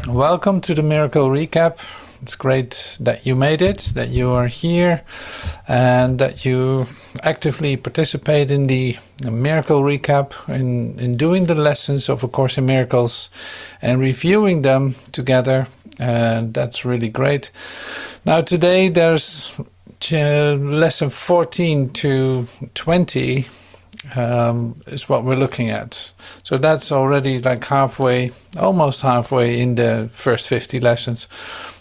Welcome to the Miracle Recap. It's great that you made it, that you are here, and that you actively participate in the Miracle Recap, in doing the lessons of A Course in Miracles and reviewing them together. And that's really great. Now today there's lesson 14 to 20 is what we're looking at. So that's already like halfway, almost halfway in the first 50 lessons.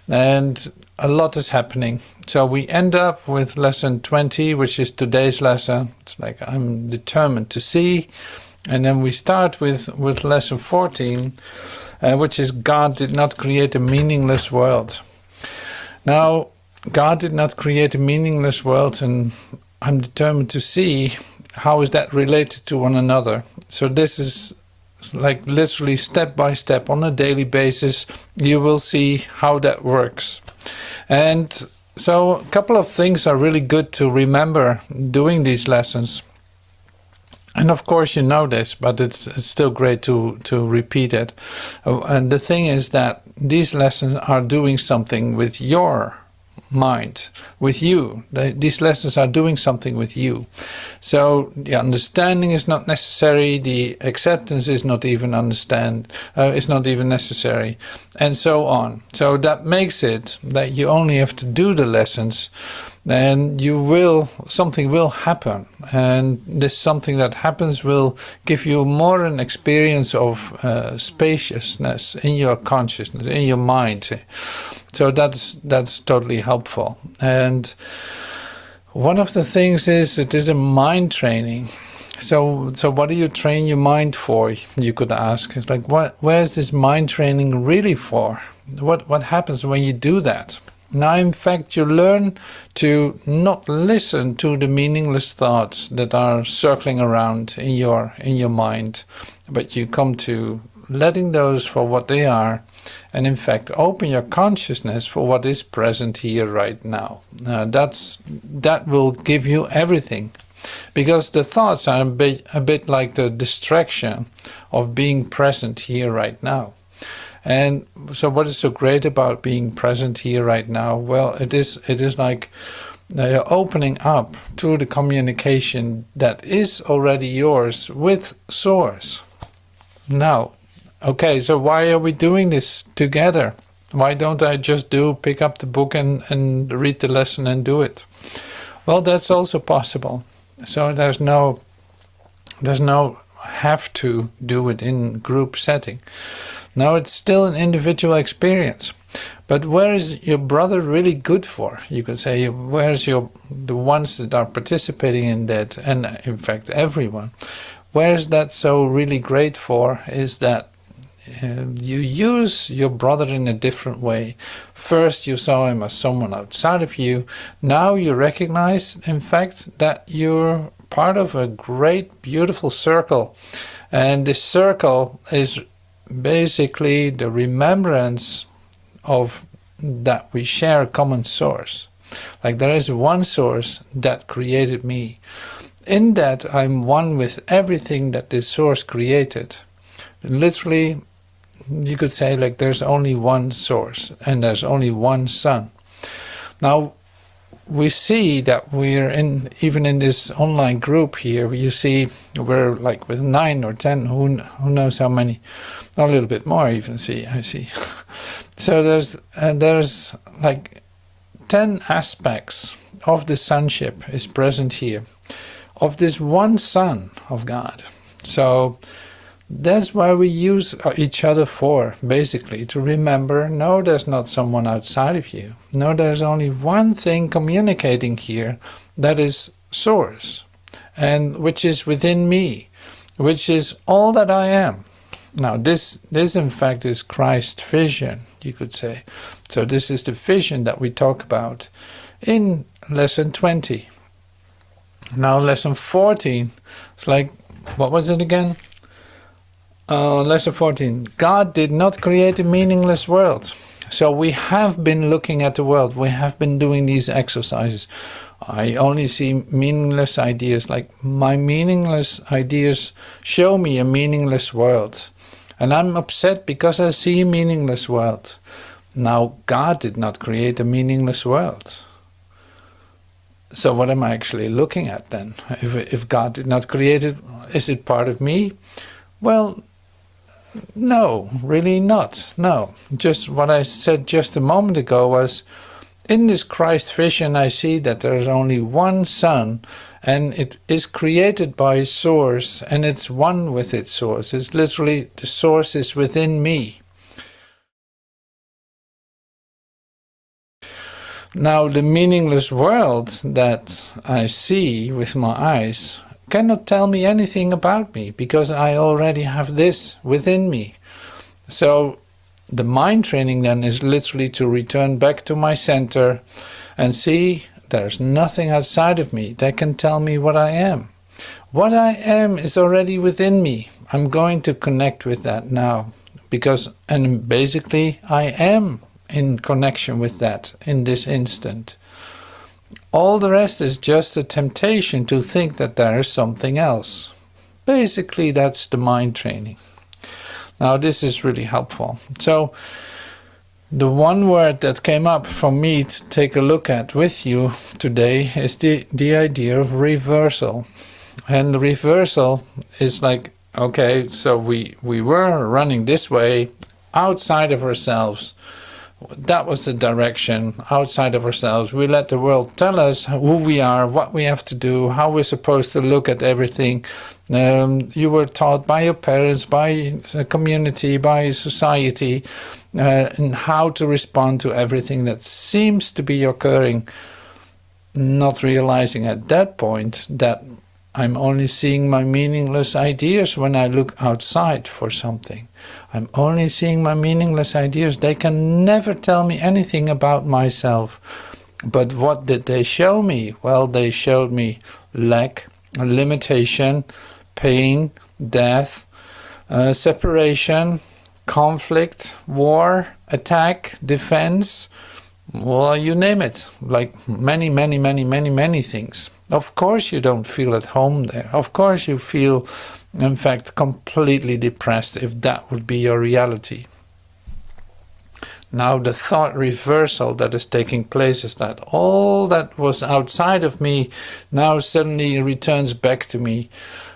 And a lot is happening. So we end up with lesson 20, which is today's lesson. It's like I'm determined to see. And then we start with lesson 14, which is God did not create a meaningless world. Now, God did not create a meaningless world, and I'm determined to see how is that related to one another. So this is like literally step by step on a daily basis. You will see how that works. And so a couple of things are really good to remember doing these lessons. And of course you know this, but it's still great to repeat it. And the thing is that these lessons are doing something with your mind, with you. These lessons are doing something with you. So the understanding is not necessary, the acceptance is not even is not even necessary, and so on. So that makes it that you only have to do the lessons, and something will happen, and this something that happens will give you more an experience of spaciousness in your consciousness, in your mind. So that's totally helpful. And one of the things is it is a mind training. So what do you train your mind for? You could ask. It's like, where is this mind training really for? What happens when you do that? Now, in fact, you learn to not listen to the meaningless thoughts that are circling around in your mind, but you come to letting those for what they are, and in fact open your consciousness for what is present here right now. That will give you everything, because the thoughts are a bit like the distraction of being present here right now. And so what is so great about being present here right now? Well, it is like opening up to the communication that is already yours with Source. Now, okay, so why are we doing this together? Why don't I just pick up the book and read the lesson and do it? Well, that's also possible. So there's no have to do it in group setting. Now it's still an individual experience. But where is your brother really good for? You could say, where's the ones that are participating in that, and in fact everyone. Where is that so really great for is that you use your brother in a different way. First you saw him as someone outside of you. Now you recognize, in fact, that you're part of a great, beautiful circle. And this circle is basically the remembrance of that we share a common source. Like there is one source that created me. In that I'm one with everything that this source created. Literally, you could say like there's only one source and there's only one sun. Now we see that we're even in this online group here, you see we're like with 9 or 10, who knows how many, a little bit more even I see. So there's like 10 aspects of the sonship is present here, of this one Son of God. So that's why we use each other for, basically, to remember, no, there's not someone outside of you. No, there's only one thing communicating here, that is Source, and which is within me, which is all that I am. Now, this in fact is Christ's vision, you could say. So this is the vision that we talk about in lesson 20. Now, lesson 14, it's like, what was it again? Lesson 14. God did not create a meaningless world. So we have been looking at the world. We have been doing these exercises. I only see meaningless ideas, like my meaningless ideas show me a meaningless world. And I'm upset because I see a meaningless world. Now, God did not create a meaningless world. So what am I actually looking at then? If God did not create it, is it part of me? Well, no, really not. No, just what I said just a moment ago was, in this Christ vision I see that there is only one sun, and it is created by a source, and it's one with its source. It's literally, the source is within me. Now, the meaningless world that I see with my eyes cannot tell me anything about me, because I already have this within me. So the mind training then is literally to return back to my center and see there's nothing outside of me that can tell me what I am. What I am is already within me. I'm going to connect with that now, and basically I am in connection with that in this instant. All the rest is just a temptation to think that there is something else. Basically, that's the mind training. Now, this is really helpful. So, the one word that came up for me to take a look at with you today is the idea of reversal. And the reversal is like, okay, so we were running this way, outside of ourselves. That was the direction, outside of ourselves. We let the world tell us who we are, what we have to do, how we're supposed to look at everything. You were taught by your parents, by a community, by society, and how to respond to everything that seems to be occurring, not realizing at that point that I'm only seeing my meaningless ideas when I look outside for something. I'm only seeing my meaningless ideas. They can never tell me anything about myself. But what did they show me? Well, they showed me lack, limitation, pain, death, separation, conflict, war, attack, defense. Well, you name it. Like many things. Of course you don't feel at home there. Of course you feel, in fact, completely depressed if that would be your reality. Now the thought reversal that is taking place is that all that was outside of me now suddenly returns back to me,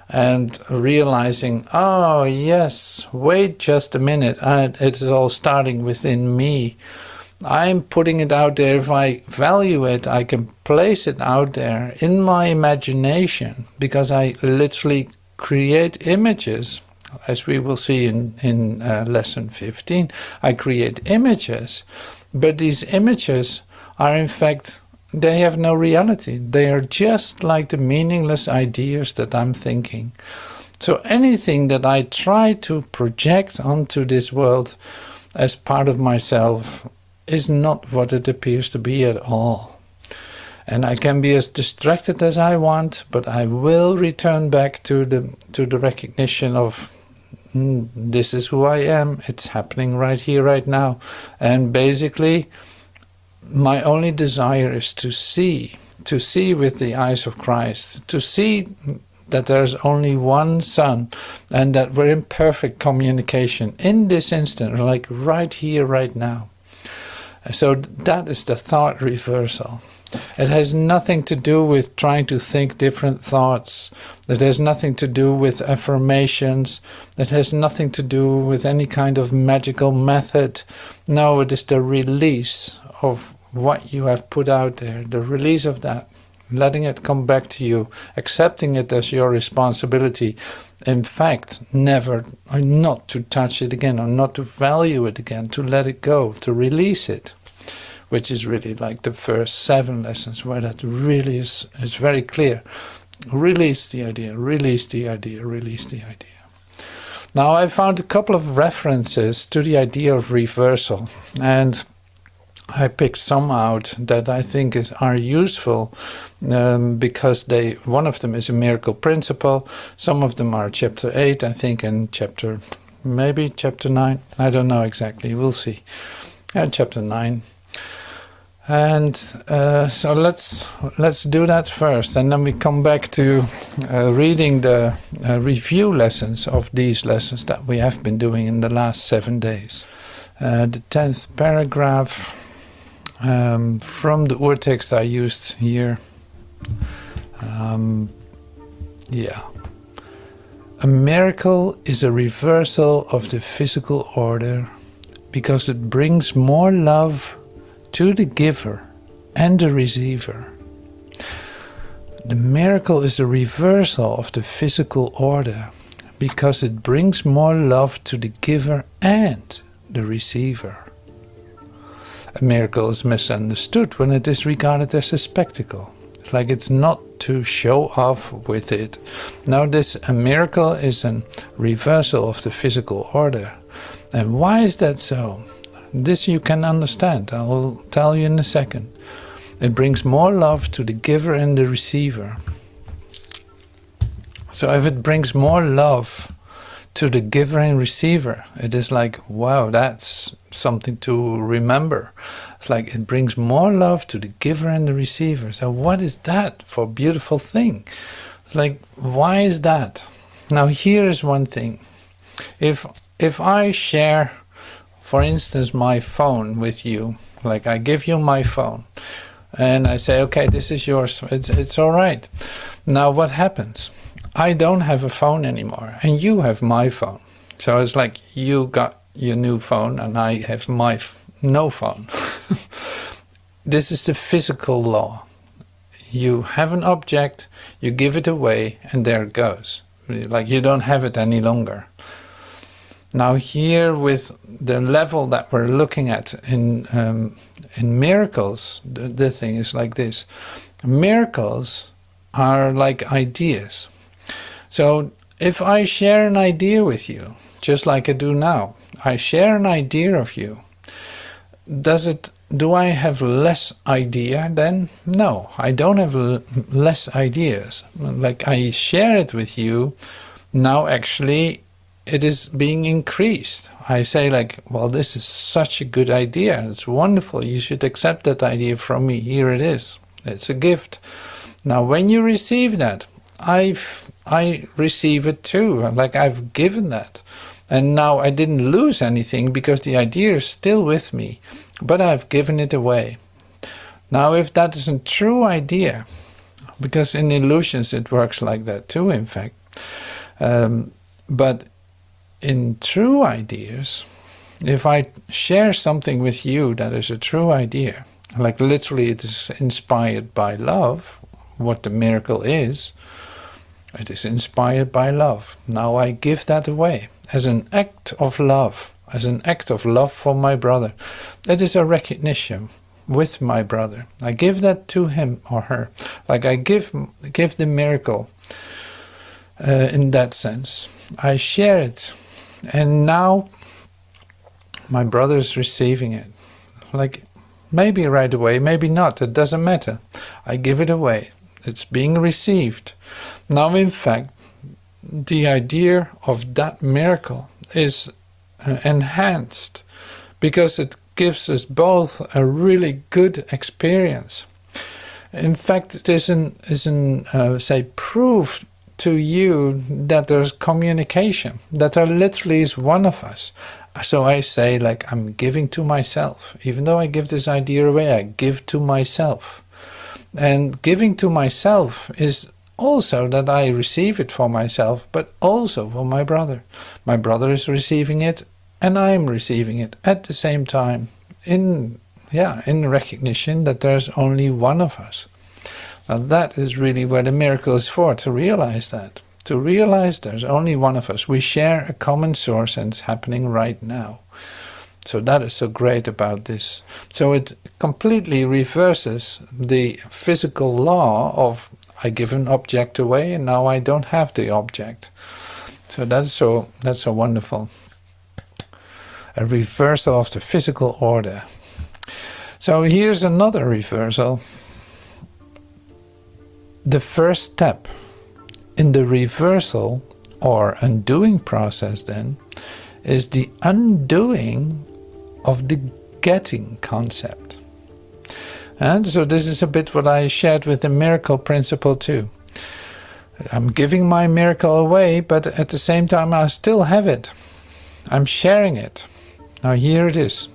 and realizing, oh yes, wait just a minute, it's all starting within me. I'm putting it out there. If I value it, I can place it out there in my imagination, because I literally create images, as we will see in lesson 15. I create images, but these images are, in fact, they have no reality. They are just like the meaningless ideas that I'm thinking. So anything that I try to project onto this world as part of myself is not what it appears to be at all. And I can be as distracted as I want, but I will return back to the recognition of this is who I am. It's happening right here, right now. And basically, my only desire is to see with the eyes of Christ, to see that there's only one sun, and that we're in perfect communication in this instant, like right here, right now. So that is the thought reversal. It has nothing to do with trying to think different thoughts. It has nothing to do with affirmations. It has nothing to do with any kind of magical method. No, it is the release of what you have put out there, the release of that, letting it come back to you, accepting it as your responsibility. In fact, never, or not to touch it again, or not to value it again, to let it go, to release it, which is really like the first 7 lessons, where that really is very clear. Release the idea, release the idea, release the idea. Now, I found a couple of references to the idea of reversal, and I picked some out that I think are useful, because one of them is a miracle principle. Some of them are chapter 8, I think, and maybe chapter 9. I don't know exactly. We'll see. Chapter 9. And so let's do that first, and then we come back to reading the review lessons of these lessons that we have been doing in the last 7 days. The 10th paragraph from the urtext I used here. A miracle is a reversal of the physical order because it brings more love to the giver and the receiver. The miracle is a reversal of the physical order because it brings more love to the giver and the receiver. A miracle is misunderstood when it is regarded as a spectacle. It's like it's not to show off with it. Now a miracle is a reversal of the physical order. And why is that so? This you can understand. I will tell you in a second. It brings more love to the giver and the receiver. So if it brings more love to the giver and receiver, it is like, wow, that's something to remember. It's like it brings more love to the giver and the receiver. So what is that for a beautiful thing? Like, why is that? Now here is one thing. If I share, for instance, my phone with you, like I give you my phone and I say, okay, this is yours, it's all right. Now what happens? I don't have a phone anymore and you have my phone. So it's like you got your new phone and I have my no phone. This is the physical law. You have an object, you give it away, and there it goes. Like you don't have it any longer. Now here with the level that we're looking at in miracles, the thing is like this. Miracles are like ideas. So if I share an idea with you, just like I do now, I share an idea of you. Do I have less idea then? No, I don't have less ideas. Like I share it with you, now actually it is being increased. I say like, well, this is such a good idea. It's wonderful. You should accept that idea from me. Here it is. It's a gift. Now, when you receive that, I receive it too. Like I've given that. And now I didn't lose anything because the idea is still with me, but I've given it away. Now, if that is a true idea, because in illusions it works like that too, in fact, but in true ideas, if I share something with you that is a true idea, like literally it is inspired by love, what the miracle is, it is inspired by love. Now I give that away as an act of love, for my brother. That is a recognition with my brother. I give that to him or her. Like I give the miracle in that sense. I share it. And now my brother is receiving it. Like maybe right away, maybe not. It doesn't matter. I give it away. It's being received. Now, in fact, the idea of that miracle is enhanced because it gives us both a really good experience. In fact, it is proof to you that there's communication, that there literally is one of us. So I say, like, I'm giving to myself. Even though I give this idea away, I give to myself. And giving to myself is also that I receive it for myself, but also for my brother. My brother is receiving it, and I'm receiving it at the same time, in recognition that there's only one of us. Now that is really where the miracle is for, to realize that. To realize there's only one of us. We share a common source and it's happening right now. So that is so great about this. So it completely reverses the physical law of I give an object away and now I don't have the object. So that's so wonderful. A reversal of the physical order. So here's another reversal. The first step in the reversal or undoing process then is the undoing of the getting concept. And so this is a bit what I shared with the miracle principle too. I'm giving my miracle away, but at the same time I still have it. I'm sharing it. Now here it is.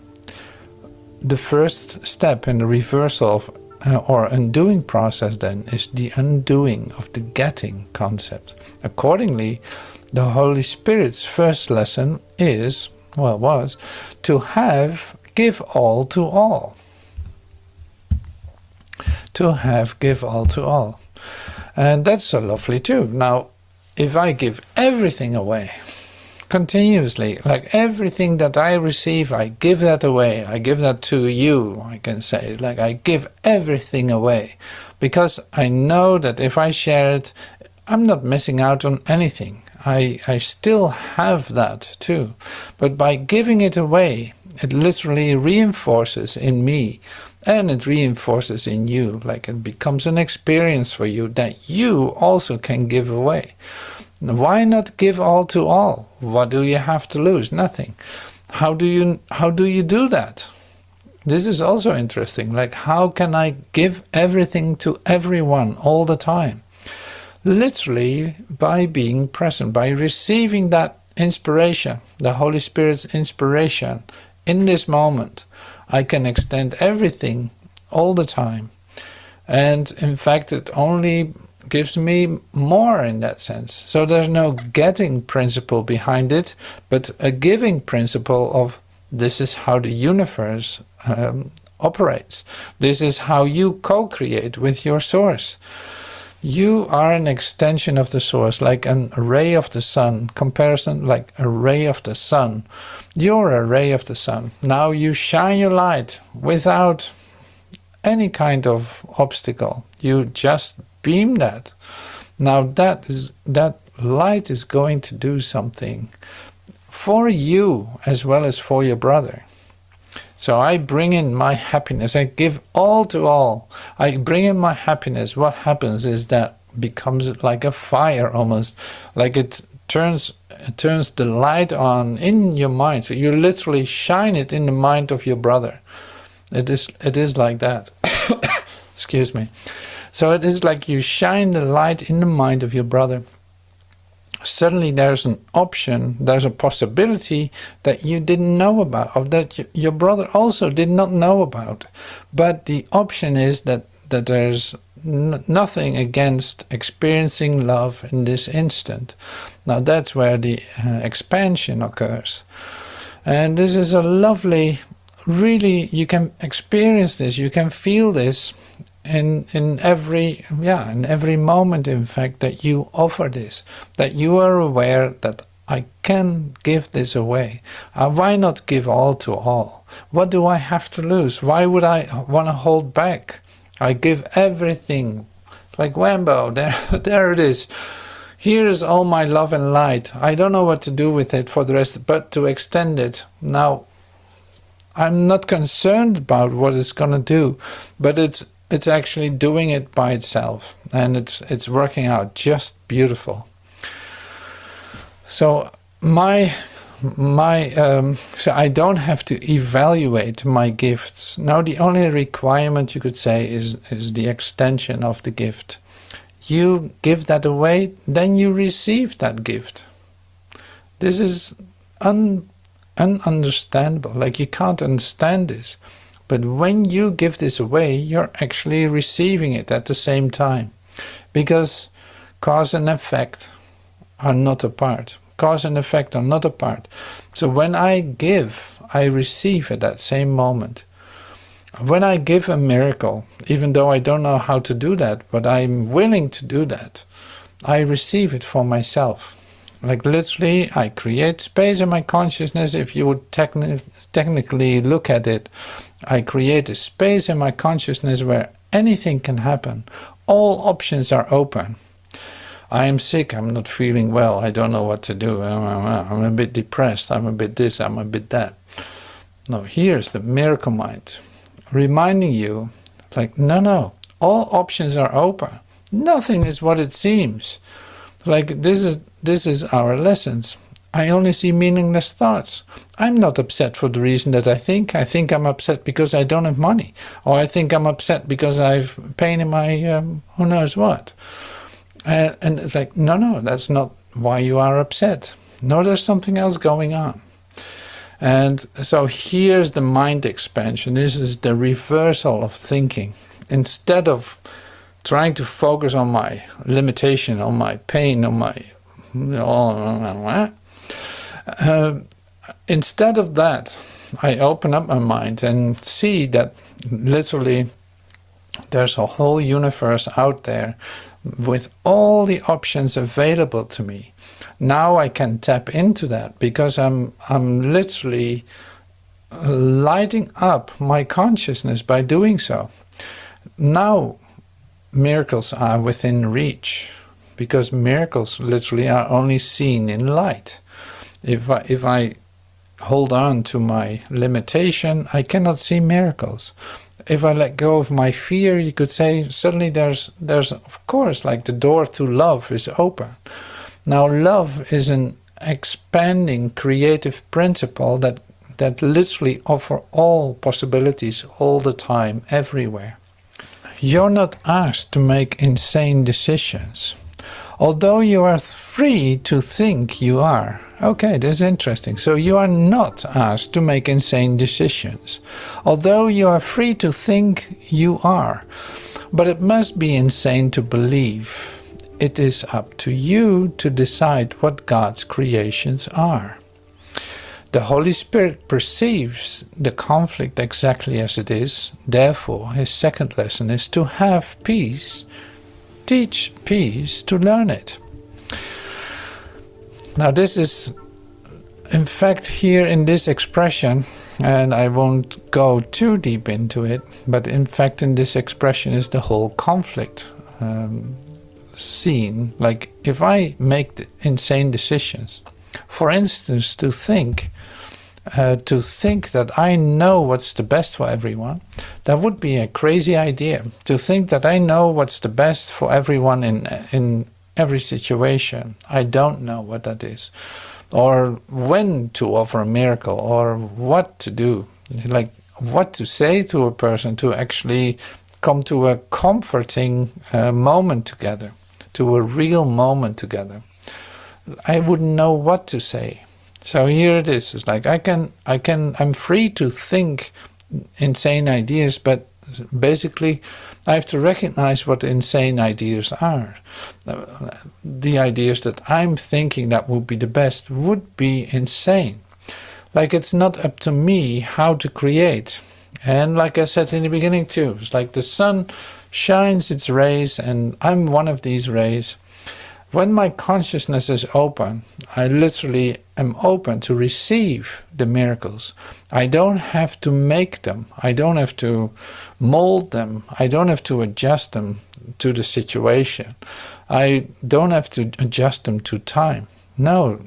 The first step in the reversal of or undoing process then is the undoing of the getting concept. Accordingly, the Holy Spirit's first lesson is, well, was to give all to all. To give all to all. And that's so lovely too. Now, if I give everything away, continuously, like everything that I receive, I give that away. I give that to you, I can say. Like I give everything away. Because I know that if I share it, I'm not missing out on anything. I still have that too. But by giving it away, it literally reinforces in me and it reinforces in you. Like it becomes an experience for you that you also can give away. Why not give all to all? What do you have to lose? Nothing. How do you do that? This is also interesting. Like how can I give everything to everyone all the time? Literally by being present, by receiving that inspiration, the Holy Spirit's inspiration in this moment. I can extend everything all the time. And in fact, it only gives me more in that sense. So there's no getting principle behind it, but a giving principle of this is how the universe operates. This is how you co-create with your source. You are an extension of the source, like an ray of the sun. Comparison, like a ray of the sun. You're a ray of the sun. Now you shine your light without any kind of obstacle. You just beam that. Now that light is going to do something for you as well as for your brother. So I bring in my happiness. I give all to all. I bring in my happiness. What happens is that becomes like a fire almost. Like it turns the light on in your mind. So you literally shine it in the mind of your brother. It is like that. Excuse me. So it is like you shine the light in the mind of your brother. Suddenly there's an option, there's a possibility that you didn't know about, or that your brother also did not know about. But the option is that there's nothing against experiencing love in this instant. Now that's where the expansion occurs. And this is a lovely, really, you can experience this, you can feel this in every moment, in fact, that you offer this, that you are aware that I can give this away. Why not give all to all? What do I have to lose? Why would I want to hold back? I give everything, like Wambo, there it is. Here is all my love and light. I don't know what to do with it for the rest, but to extend it. Now, I'm not concerned about what it's going to do, but it's actually doing it by itself, and it's working out just beautiful. So so I don't have to evaluate my gifts. Now the only requirement, you could say, is the extension of the gift. You give that away, then you receive that gift. This is ununderstandable. Like you can't understand this. But when you give this away, you're actually receiving it at the same time. Because cause and effect are not apart. Cause and effect are not apart. So when I give, I receive at that same moment. When I give a miracle, even though I don't know how to do that, but I'm willing to do that, I receive it for myself. Like literally, I create space in my consciousness. If you would technically look at it, I create a space in my consciousness where anything can happen. All options are open. I am sick, I'm not feeling well, I don't know what to do, I'm a bit depressed, I'm a bit this, I'm a bit that. No, here's the miracle mind, reminding you, like, no, all options are open. Nothing is what it seems. Like, this is our lessons. I only see meaningless thoughts. I'm not upset for the reason that I think. I think I'm upset because I don't have money. Or I think I'm upset because I've pain in my who knows what. And it's like, no, that's not why you are upset. No, there's something else going on. And so here's the mind expansion. This is the reversal of thinking. Instead of trying to focus on my limitation, on my pain, on my... instead of that, I open up my mind and see that literally there's a whole universe out there with all the options available to me. Now I can tap into that because I'm literally lighting up my consciousness by doing so. Now miracles are within reach, because miracles literally are only seen in light. If I hold on to my limitation, I cannot see miracles. If I let go of my fear, you could say suddenly there's of course, like the door to love is open. Now love is an expanding creative principle that literally offers all possibilities all the time, everywhere. You're not asked to make insane decisions. Although you are free to think you are. Okay, this is interesting. So you are not asked to make insane decisions. Although you are free to think you are. But it must be insane to believe. It is up to you to decide what God's creations are. The Holy Spirit perceives the conflict exactly as it is. Therefore, his second lesson is to have peace. Teach peace to learn it. Now this is, in fact, here in this expression, and I won't go too deep into it, but in fact in this expression is the whole conflict scene. Like if I make insane decisions, for instance, to think that I know what's the best for everyone, that would be a crazy idea. To think that I know what's the best for everyone in every situation. I don't know what that is. Or when to offer a miracle, or what to do. Like what to say to a person to actually come to a comforting moment together, to a real moment together. I wouldn't know what to say. So here it is. It's like I'm free to think insane ideas, but basically I have to recognize what insane ideas are. The ideas that I'm thinking that would be the best would be insane. Like it's not up to me how to create. And like I said in the beginning too, it's like the sun shines its rays and I'm one of these rays. When my consciousness is open, I literally am open to receive the miracles. I don't have to make them. I don't have to mold them. I don't have to adjust them to the situation. I don't have to adjust them to time. No.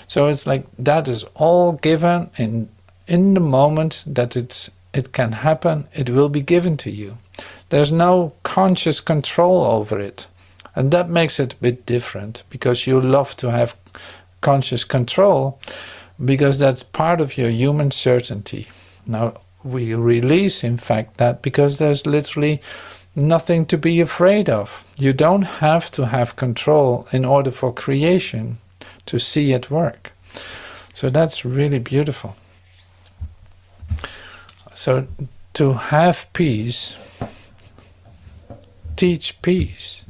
So it's like that is all given in the moment that it can happen, it will be given to you. There's no conscious control over it. And that makes it a bit different, because you love to have conscious control, because that's part of your human certainty. Now, we release, in fact, that because there's literally nothing to be afraid of. You don't have to have control in order for creation to see it work. So that's really beautiful. So to have peace, teach peace.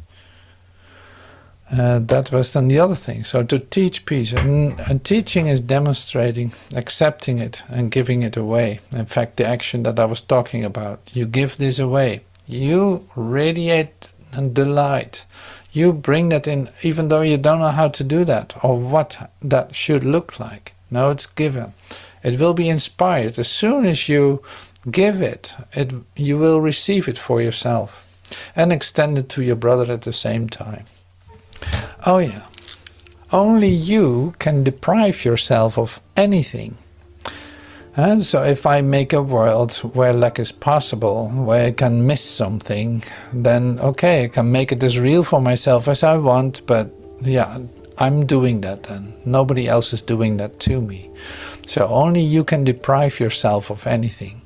That was then the other thing. So to teach peace, and teaching is demonstrating, accepting it and giving it away. In fact, the action that I was talking about, you give this away. You radiate and delight. You bring that in, even though you don't know how to do that or what that should look like. No, it's given. It will be inspired. As soon as you give it, you will receive it for yourself and extend it to your brother at the same time. Oh yeah, only you can deprive yourself of anything. And so if I make a world where lack is possible, where I can miss something, then okay, I can make it as real for myself as I want, but yeah, I'm doing that then. Nobody else is doing that to me. So only you can deprive yourself of anything.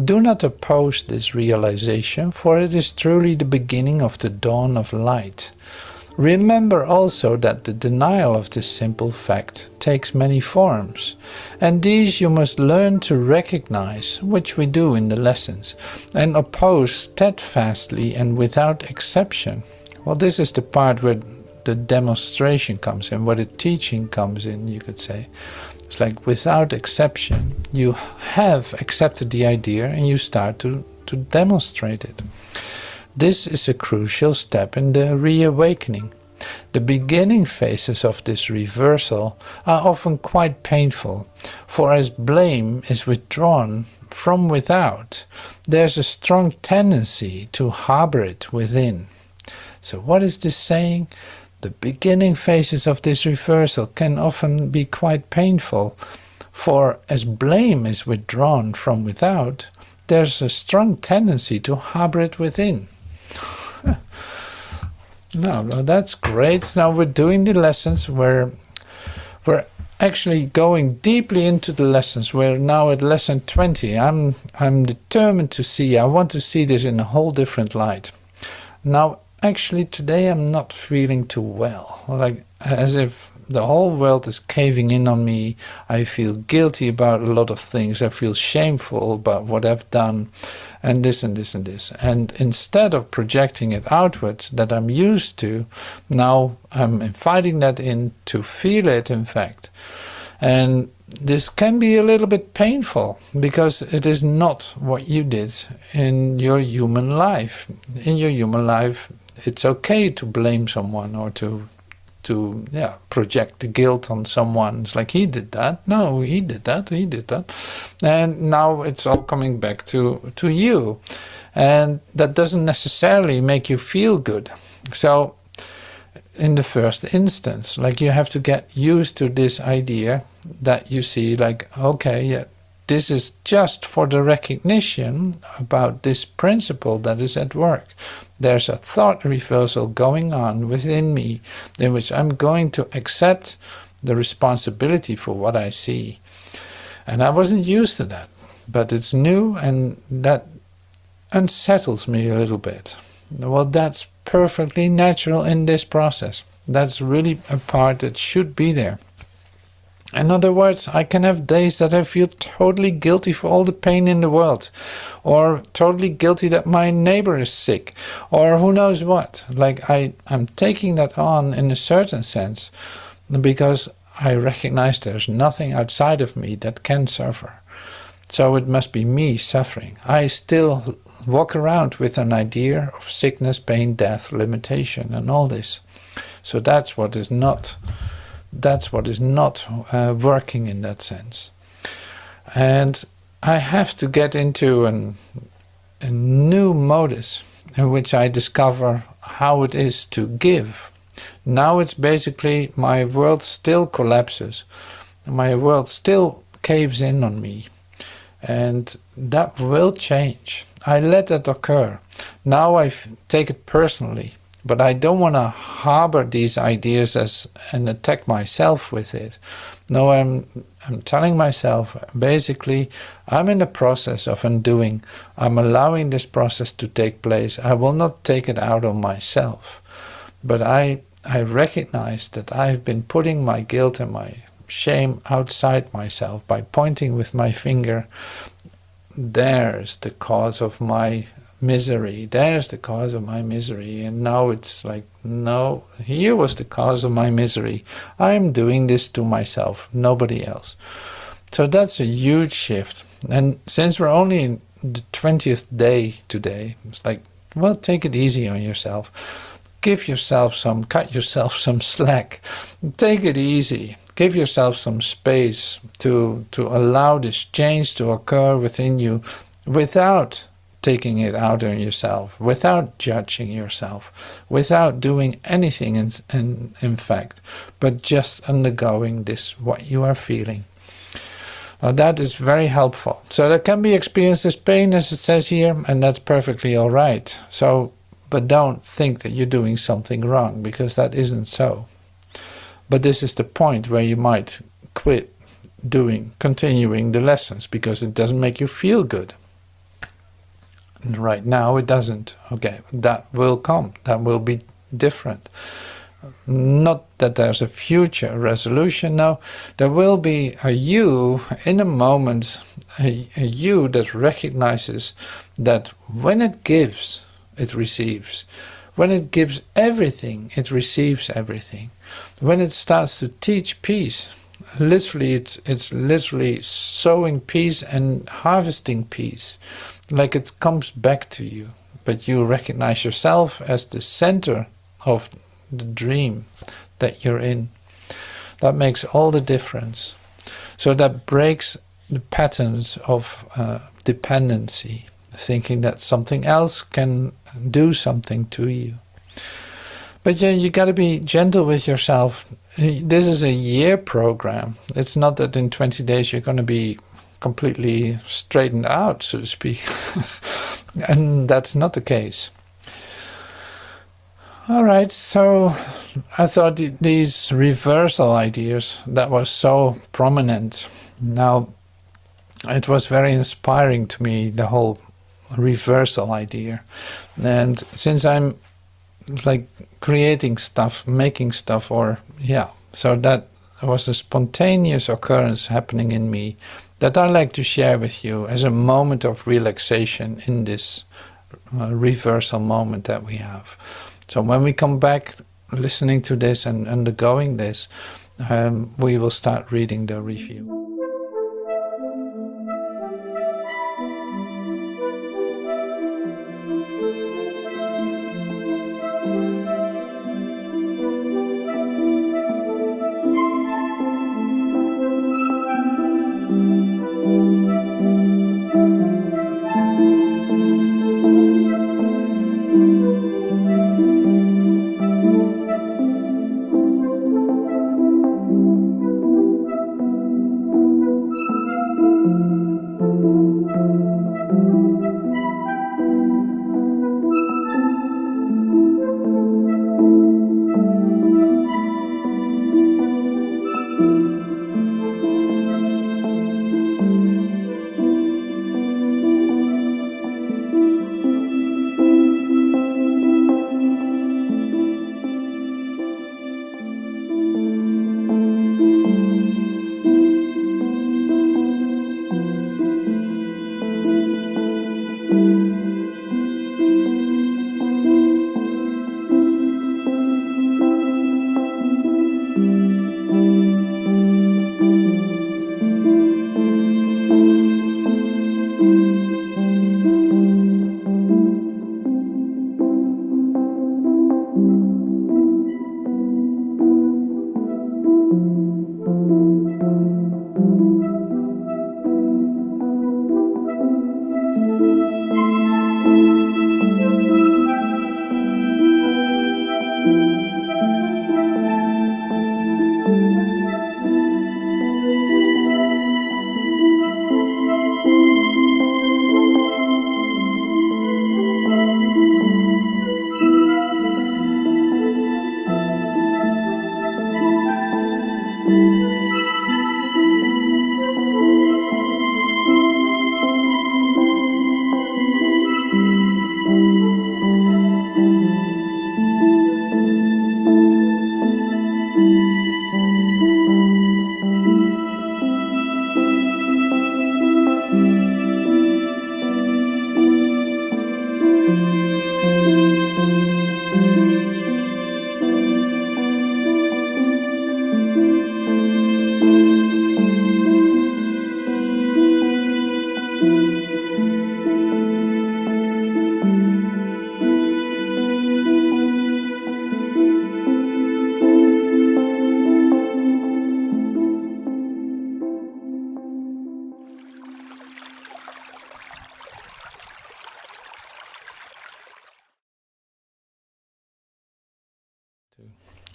Do not oppose this realization, for it is truly the beginning of the dawn of light. Remember also that the denial of this simple fact takes many forms, and these you must learn to recognize, which we do in the lessons, and oppose steadfastly and without exception. Well, this is the part where the demonstration comes in, where the teaching comes in, you could say. It's like without exception, you have accepted the idea and you start to demonstrate it. This is a crucial step in the reawakening. The beginning phases of this reversal are often quite painful, for as blame is withdrawn from without, there's a strong tendency to harbor it within. So what is this saying? The beginning phases of this reversal can often be quite painful, for as blame is withdrawn from without, there's a strong tendency to harbor it within. No, that's great. Now we're doing the lessons where we're actually going deeply into the lessons. We're now at lesson 20. I'm determined to see. I want to see this in a whole different light. Now, actually, today I'm not feeling too well. Like as if the whole world is caving in on me. I feel guilty about a lot of things. I feel shameful about what I've done, and this and this and this. And instead of projecting it outwards that I'm used to, now I'm inviting that in to feel it, in fact. And this can be a little bit painful because it is not what you did in your human life. In your human life, it's okay to blame someone or to project the guilt on someone. It's like, he did that. No, he did that. He did that. And now it's all coming back to you. And that doesn't necessarily make you feel good. So in the first instance, like, you have to get used to this idea that you see, like, okay, yeah, this is just for the recognition about this principle that is at work. There's a thought reversal going on within me in which I'm going to accept the responsibility for what I see. And I wasn't used to that, but it's new, and that unsettles me a little bit. Well, that's perfectly natural in this process. That's really a part that should be there. In other words, I can have days that I feel totally guilty for all the pain in the world, or totally guilty that my neighbor is sick, or who knows what. Like, I'm taking that on in a certain sense because I recognize there's nothing outside of me that can suffer. So it must be me suffering. I still walk around with an idea of sickness, pain, death, limitation, and all this. So that's what is not working in that sense. And I have to get into a new modus in which I discover how it is to give. Now it's basically my world still collapses. My world still caves in on me. And that will change. I let that occur. Now I take it personally. But I don't want to harbor these ideas and attack myself with it. No, I'm telling myself, basically, I'm in the process of undoing. I'm allowing this process to take place. I will not take it out on myself. But I recognize that I've been putting my guilt and my shame outside myself by pointing with my finger. There's the cause of my misery. There's the cause of my misery. And now it's like, no, here was the cause of my misery. I'm doing this to myself, nobody else. So that's a huge shift. And since we're only in the 20th day today, it's like, well, take it easy on yourself. Cut yourself some slack. Take it easy. Give yourself some space to allow this change to occur within you without taking it out on yourself, without judging yourself, without doing anything in fact, but just undergoing this, what you are feeling. Now that is very helpful. So that can be experienced as pain, as it says here, and that's perfectly all right. So, but don't think that you're doing something wrong, because that isn't so. But this is the point where you might quit continuing the lessons because it doesn't make you feel good. And right now it doesn't. Okay, that will come. That will be different. Not that there's a future resolution. No, there will be a you in a moment, a you that recognizes that when it gives, it receives. When it gives everything, it receives everything. When it starts to teach peace, literally, it's literally sowing peace and harvesting peace, like it comes back to you. But you recognize yourself as the center of the dream that you're in. That makes all the difference. So that breaks the patterns of dependency, thinking that something else can do something to you. But yeah, you got to be gentle with yourself. This is a year program. It's not that in 20 days you're going to be completely straightened out, so to speak. And that's not the case. All right, so I thought these reversal ideas that was so prominent. Now, it was very inspiring to me, the whole reversal idea. And since I'm like creating stuff, making stuff, so that was a spontaneous occurrence happening in me that I like to share with you as a moment of relaxation in this reversal moment that we have. So when we come back listening to this and undergoing this, we will start reading the review.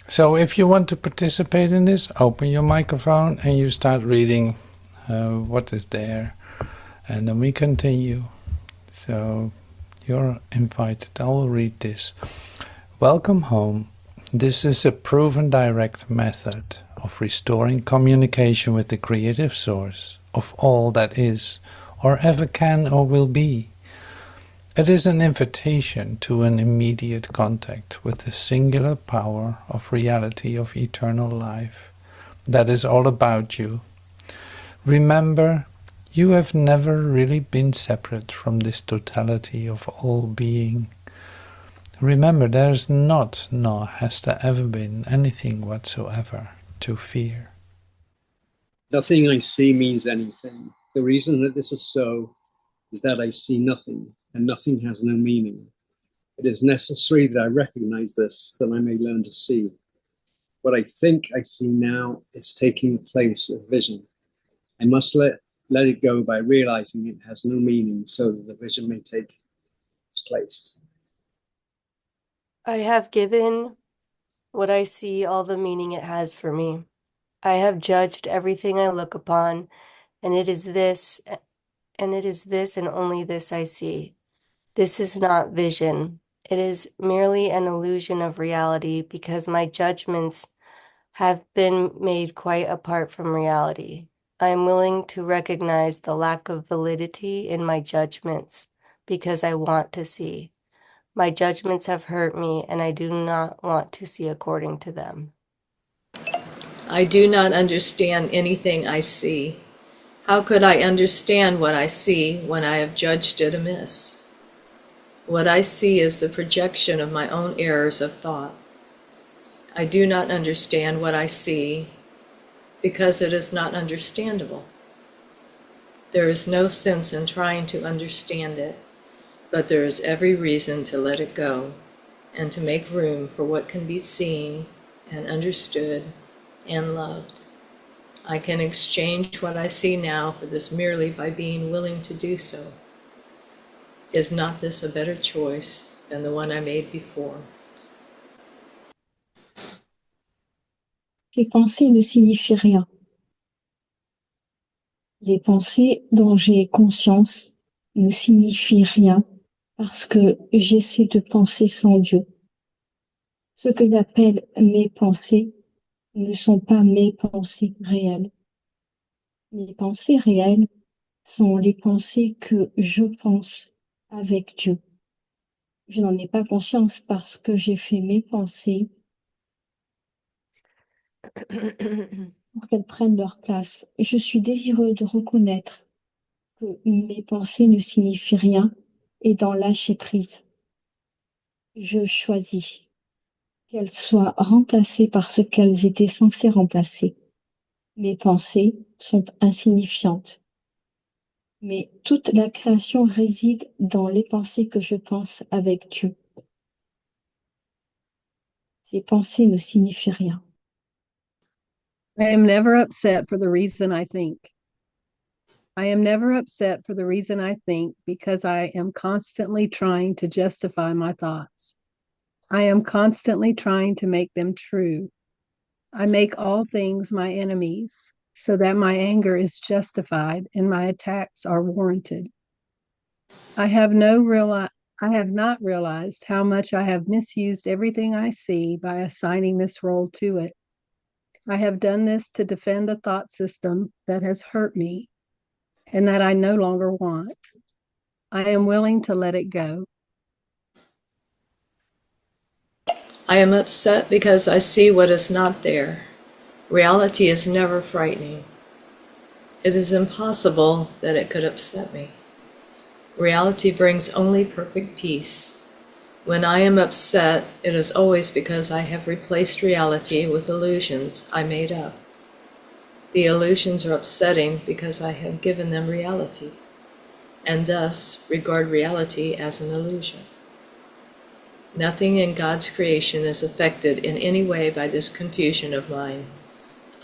So if you want to participate in this, open your microphone and you start reading what is there, and then we continue. So you're invited. I will read this. Welcome home. This is a proven direct method of restoring communication with the creative source of all that is, or ever can or will be. It is an invitation to an immediate contact with the singular power of reality of eternal life that is all about you. Remember, you have never really been separate from this totality of all being. Remember, there is not, nor has there ever been, anything whatsoever to fear. Nothing I see means anything. The reason that this is so is that I see nothing, and nothing has no meaning. It is necessary that I recognize this, that I may learn to see. What I think I see now is taking the place of vision. I must let it go by realizing it has no meaning so that the vision may take its place. I have given what I see all the meaning it has for me. I have judged everything I look upon, and it is this and only this I see. This is not vision. It is merely an illusion of reality because my judgments have been made quite apart from reality. I am willing to recognize the lack of validity in my judgments because I want to see. My judgments have hurt me, and I do not want to see according to them. I do not understand anything I see. How could I understand what I see when I have judged it amiss? What I see is the projection of my own errors of thought. I do not understand what I see because it is not understandable. There is no sense in trying to understand it, but there is every reason to let it go and to make room for what can be seen and understood and loved. I can exchange what I see now for this merely by being willing to do so. Is not this a better choice than the one I made before? Ces pensées ne signifient rien. Les pensées dont j'ai conscience ne signifient rien parce que j'essaie de penser sans Dieu. Ce que j'appelle mes pensées ne sont pas mes pensées réelles. Mes pensées réelles sont les pensées que je pense avec Dieu. Je n'en ai pas conscience parce que j'ai fait mes pensées pour qu'elles prennent leur place. Je suis désireux de reconnaître que mes pensées ne signifient rien et d'en lâcher prise. Je choisis qu'elles soient remplacées par ce qu'elles étaient censées remplacer. Mes pensées sont insignifiantes. Mais toute la création réside dans les pensées que je pense avec Dieu. Ces pensées ne signifient rien. I am never upset for the reason I think. I am never upset for the reason I think because I am constantly trying to justify my thoughts. I am constantly trying to make them true. I make all things my enemies so that my anger is justified and my attacks are warranted. I have not realized how much I have misused everything I see by assigning this role to it. I have done this to defend a thought system that has hurt me and that I no longer want. I am willing to let it go. I am upset because I see what is not there. Reality is never frightening. It is impossible that it could upset me. Reality brings only perfect peace. When I am upset, it is always because I have replaced reality with illusions I made up. The illusions are upsetting because I have given them reality, and thus regard reality as an illusion. Nothing in God's creation is affected in any way by this confusion of mine.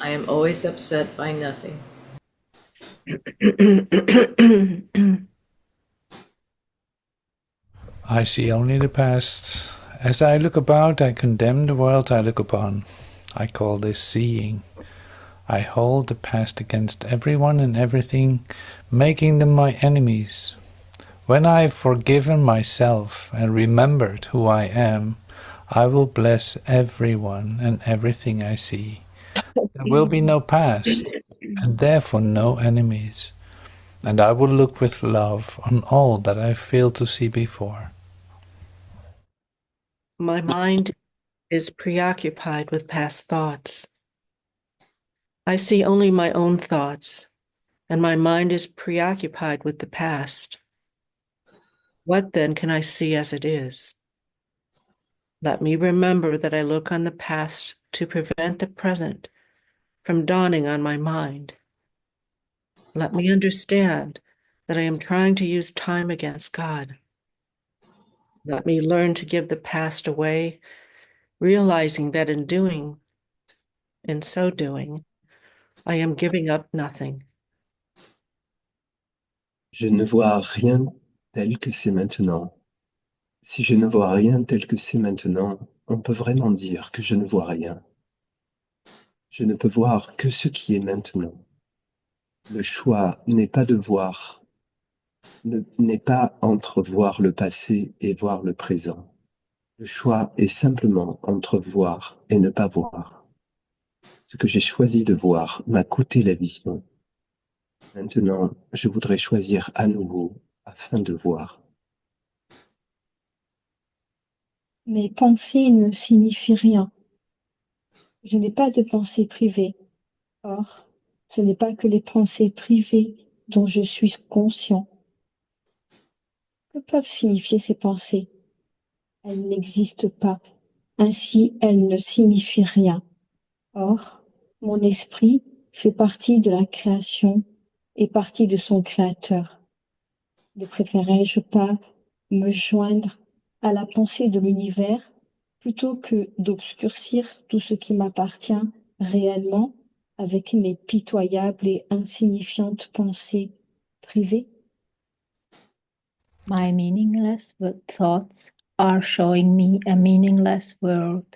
I am always upset by nothing. I see only the past. As I look about, I condemn the world I look upon. I call this seeing. I hold the past against everyone and everything, making them my enemies. When I have forgiven myself and remembered who I am, I will bless everyone and everything I see. There will be no past, and therefore no enemies. And I will look with love on all that I failed to see before. My mind is preoccupied with past thoughts. I see only my own thoughts, and my mind is preoccupied with the past. What then can I see as it is? Let me remember that I look on the past to prevent the present from dawning on my mind. Let me understand that I am trying to use time against God. Let me learn to give the past away, realizing that in so doing, I am giving up nothing. Je ne vois rien tel que c'est maintenant. Si je ne vois rien tel que c'est maintenant, on peut vraiment dire que je ne vois rien. Je ne peux voir que ce qui est maintenant. Le choix n'est pas de voir, n'est pas entre voir le passé et voir le présent. Le choix est simplement entre voir et ne pas voir. Ce que j'ai choisi de voir m'a coûté la vision. Maintenant, je voudrais choisir à nouveau afin de voir. Mes pensées ne signifient rien. Je n'ai pas de pensée privée. Or, ce n'est pas que les pensées privées dont je suis conscient. Que peuvent signifier ces pensées? Elles n'existent pas. Ainsi, elles ne signifient rien. Or, mon esprit fait partie de la création et partie de son créateur. Ne préférerais-je pas me joindre à la pensée de l'univers plutôt que d'obscurcir tout ce qui m'appartient réellement avec mes pitoyables et insignifiantes pensées privées? My meaningless thoughts are showing me a meaningless world.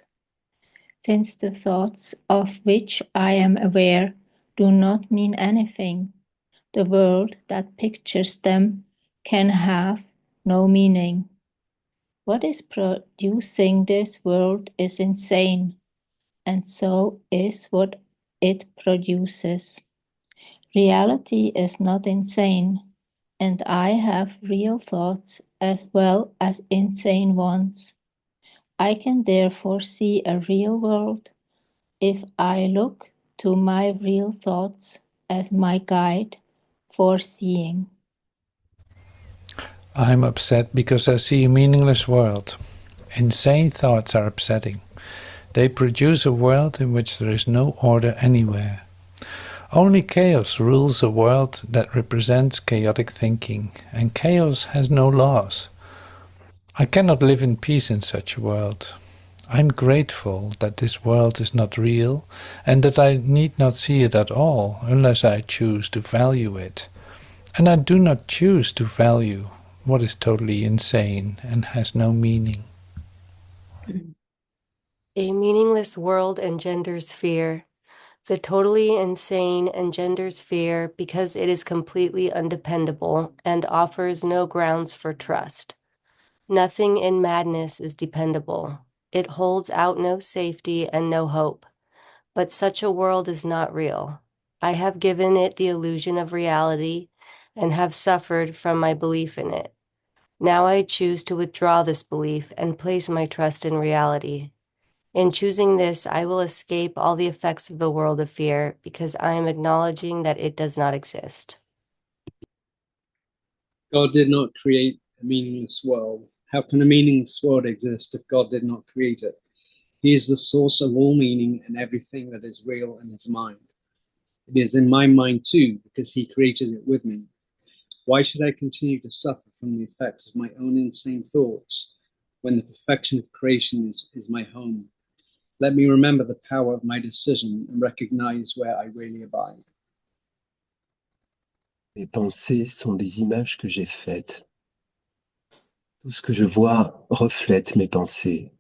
Since the thoughts of which I am aware do not mean anything, the world that pictures them can have no meaning. What is producing this world is insane, and so is what it produces. Reality is not insane, and I have real thoughts as well as insane ones. I can therefore see a real world if I look to my real thoughts as my guide for seeing. I'm upset because I see a meaningless world. Insane thoughts are upsetting. They produce a world in which there is no order anywhere. Only chaos rules a world that represents chaotic thinking, and chaos has no laws. I cannot live in peace in such a world. I'm grateful that this world is not real, and that I need not see it at all unless I choose to value it. And I do not choose to value what is totally insane and has no meaning. A meaningless world engenders fear. The totally insane engenders fear because it is completely undependable and offers no grounds for trust. Nothing in madness is dependable. It holds out no safety and no hope. But such a world is not real. I have given it the illusion of reality and have suffered from my belief in it. Now I choose to withdraw this belief and place my trust in reality. In choosing this, I will escape all the effects of the world of fear because I am acknowledging that it does not exist. God did not create a meaningless world. How can a meaningless world exist if God did not create it? He is the source of all meaning and everything that is real in his mind. It is in my mind too, because he created it with me. Why should I continue to suffer from the effects of my own insane thoughts when the perfection of creation is my home? Let me remember the power of my decision and recognize where I really abide. Mes pensées sont des images que j'ai faites. Tout ce que je vois reflète mes pensées.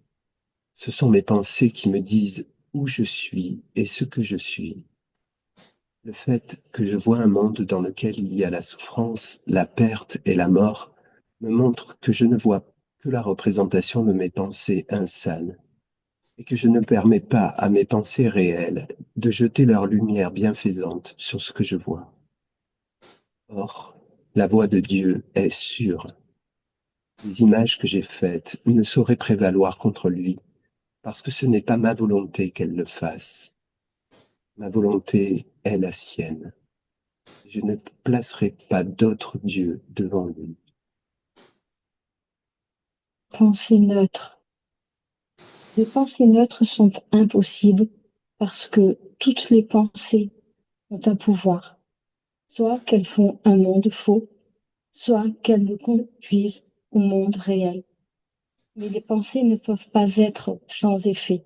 Ce sont mes pensées qui me disent où je suis et ce que je suis. Le fait que je vois un monde dans lequel il y a la souffrance, la perte et la mort me montre que je ne vois que la représentation de mes pensées insane, et que je ne permets pas à mes pensées réelles de jeter leur lumière bienfaisante sur ce que je vois. Or, la voix de Dieu est sûre. Les images que j'ai faites ne sauraient prévaloir contre lui, parce que ce n'est pas ma volonté qu'elle le fasse. Ma volonté est la sienne. Je ne placerai pas d'autre Dieu devant lui. Pensée neutre. Les pensées neutres sont impossibles parce que toutes les pensées ont un pouvoir, soit qu'elles font un monde faux, soit qu'elles nous conduisent au monde réel. Mais les pensées ne peuvent pas être sans effet.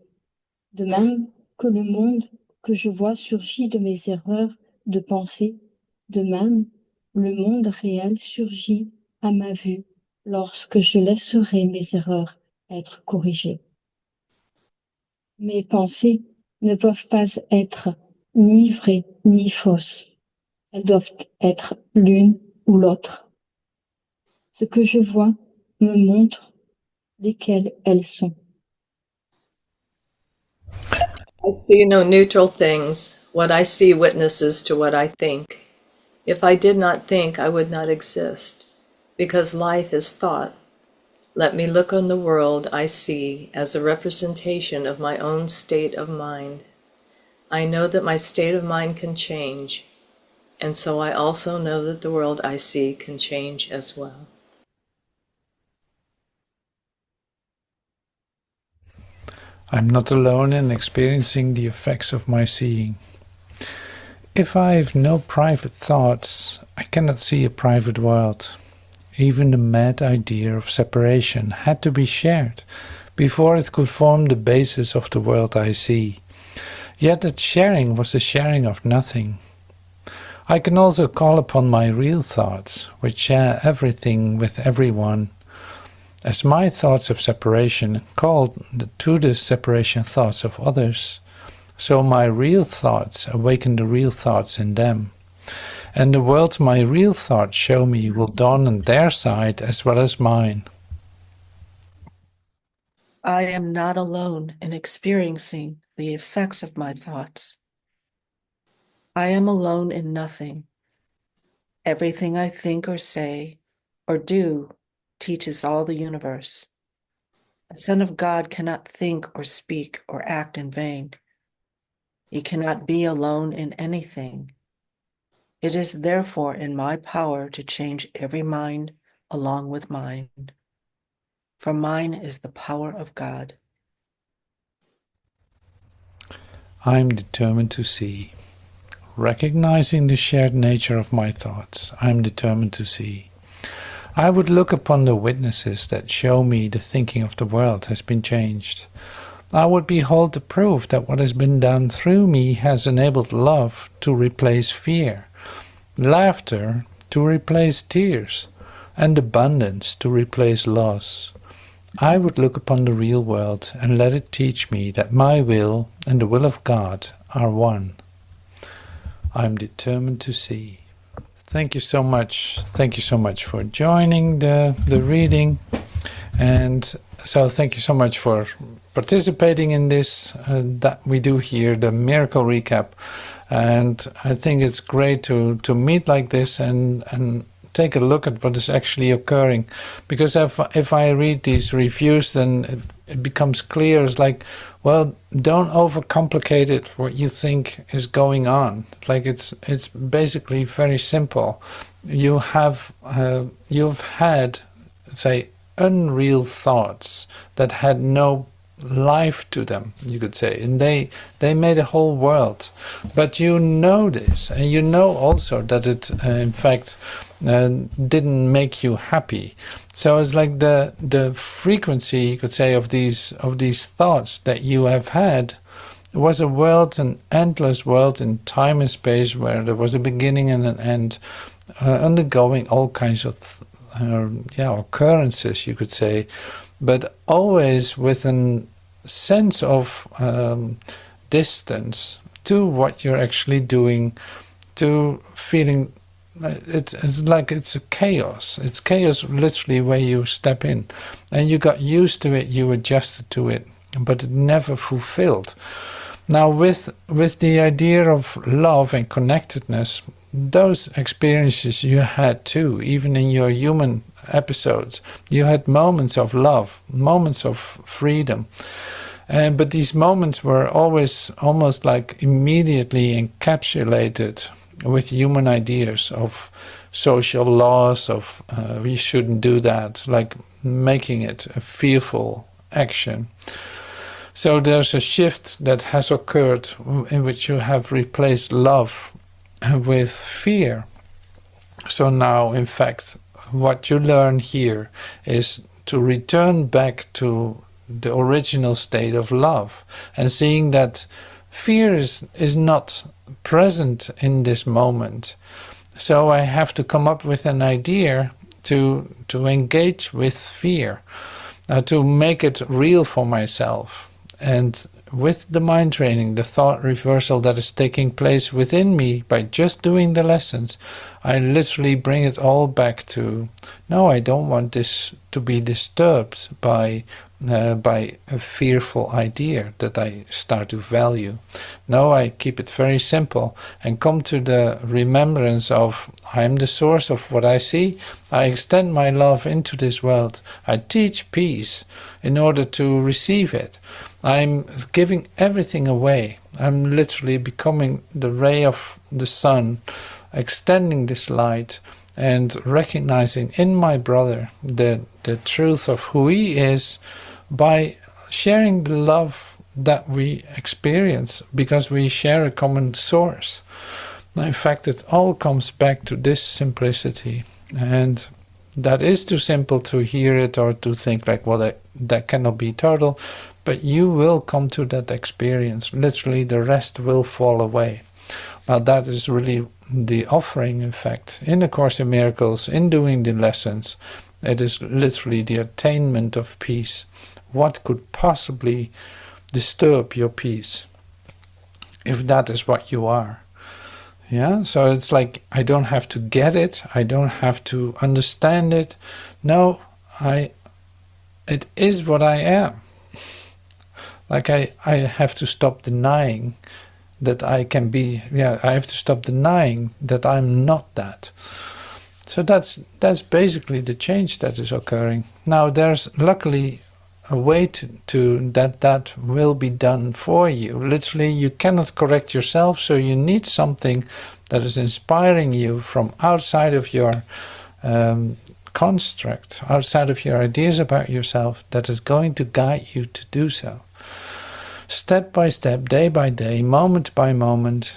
De même que le monde que je vois surgit de mes erreurs de pensée, de même, le monde réel surgit à ma vue lorsque je laisserai mes erreurs être corrigées. Mes pensées ne peuvent pas être ni vraies ni fausses. Elles doivent être l'une ou l'autre. Ce que je vois me montre lesquelles elles sont. I see no neutral things. What I see witnesses to what I think. If I did not think, I would not exist, because life is thought. Let me look on the world I see as a representation of my own state of mind. I know that my state of mind can change, and so I also know that the world I see can change as well. I'm not alone in experiencing the effects of my seeing. If I have no private thoughts, I cannot see a private world. Even the mad idea of separation had to be shared before it could form the basis of the world I see. Yet that sharing was the sharing of nothing. I can also call upon my real thoughts, which share everything with everyone, as my thoughts of separation call to the separation thoughts of others. So my real thoughts awaken the real thoughts in them. And the world my real thoughts show me will dawn on their side as well as mine. I am not alone in experiencing the effects of my thoughts. I am alone in nothing. Everything I think or say or do teaches all the universe. A son of God cannot think or speak or act in vain. He cannot be alone in anything. It is therefore in my power to change every mind along with mine. For mine is the power of God. I am determined to see. Recognizing the shared nature of my thoughts, I am determined to see. I would look upon the witnesses that show me the thinking of the world has been changed. I would behold the proof that what has been done through me has enabled love to replace fear, laughter to replace tears, and abundance to replace loss. I would look upon the real world and let it teach me that my will and the will of God are one. I am determined to see. Thank you so much. Thank you so much for joining the reading. And so thank you so much for participating in this that we do here, the miracle recap. And I think it's great to meet like this and take a look at what is actually occurring. Because if I read these reviews, then it becomes clear. It's like, well, don't overcomplicate it what you think is going on. Like it's basically very simple. You've had, say, unreal thoughts that had no life to them, you could say, and they made a whole world. But you know this, and you know also that it in fact didn't make you happy. So it's like the frequency, you could say, of these thoughts that you have had was a world, an endless world in time and space, where there was a beginning and an end, undergoing all kinds of occurrences, you could say, but always with a sense of distance to what you're actually doing, to feeling it's like it's a chaos. It's chaos literally where you step in, and you got used to it, you adjusted to it, but it never fulfilled. Now with the idea of love and connectedness, those experiences you had too, even in your human episodes. You had moments of love, moments of freedom. But these moments were always almost like immediately encapsulated with human ideas of social laws, of we shouldn't do that, like making it a fearful action. So there's a shift that has occurred in which you have replaced love with fear. So now, in fact, what you learn here is to return back to the original state of love, and seeing that fear is not present in this moment. So I have to come up with an idea to engage with fear, to make it real for myself. And with the mind training, the thought reversal that is taking place within me by just doing the lessons, I literally bring it all back to, no, I don't want this to be disturbed by a fearful idea that I start to value. No, I keep it very simple and come to the remembrance of I am the source of what I see. I extend my love into this world. I teach peace in order to receive it. I'm giving everything away. I'm literally becoming the ray of the sun, extending this light and recognizing in my brother the truth of who he is by sharing the love that we experience because we share a common source. In fact, it all comes back to this simplicity, and that is too simple to hear it or to think like, well, that cannot be total, but you will come to that experience. Literally, the rest will fall away. Now, that is really the offering, in fact, in the Course in Miracles, in doing the lessons. It is literally the attainment of peace. What could possibly disturb your peace if that is what you are? Yeah, so it's like I don't have to get it. I don't have to understand it. No, it is what I am. Like I have to stop denying that I can be, I have to stop denying that I'm not that. So that's basically the change that is occurring. Now there's luckily a way to that will be done for you. Literally, you cannot correct yourself, so you need something that is inspiring you from outside of your construct, outside of your ideas about yourself, that is going to guide you to do so. Step by step, day by day, moment by moment,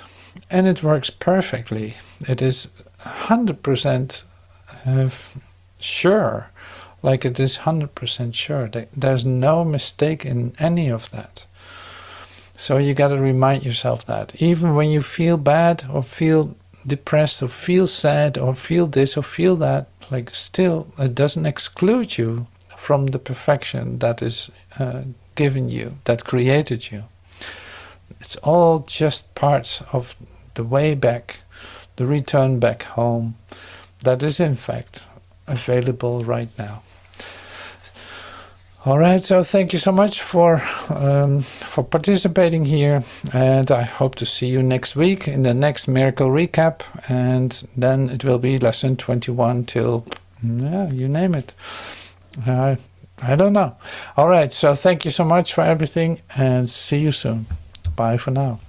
and it works perfectly. It is 100% sure, like it is 100% sure. There's no mistake in any of that. So you got to remind yourself that. Even when you feel bad or feel depressed or feel sad or feel this or feel that, like still it doesn't exclude you from the perfection that is given you, that created you. It's all just parts of the way back, the return back home, that is in fact available right now. All right, so thank you so much for participating here, and I hope to see you next week in the next Miracle Recap, and then it will be lesson 21 till, you name it. I don't know. All right, so thank you so much for everything, and see you soon. Bye for now.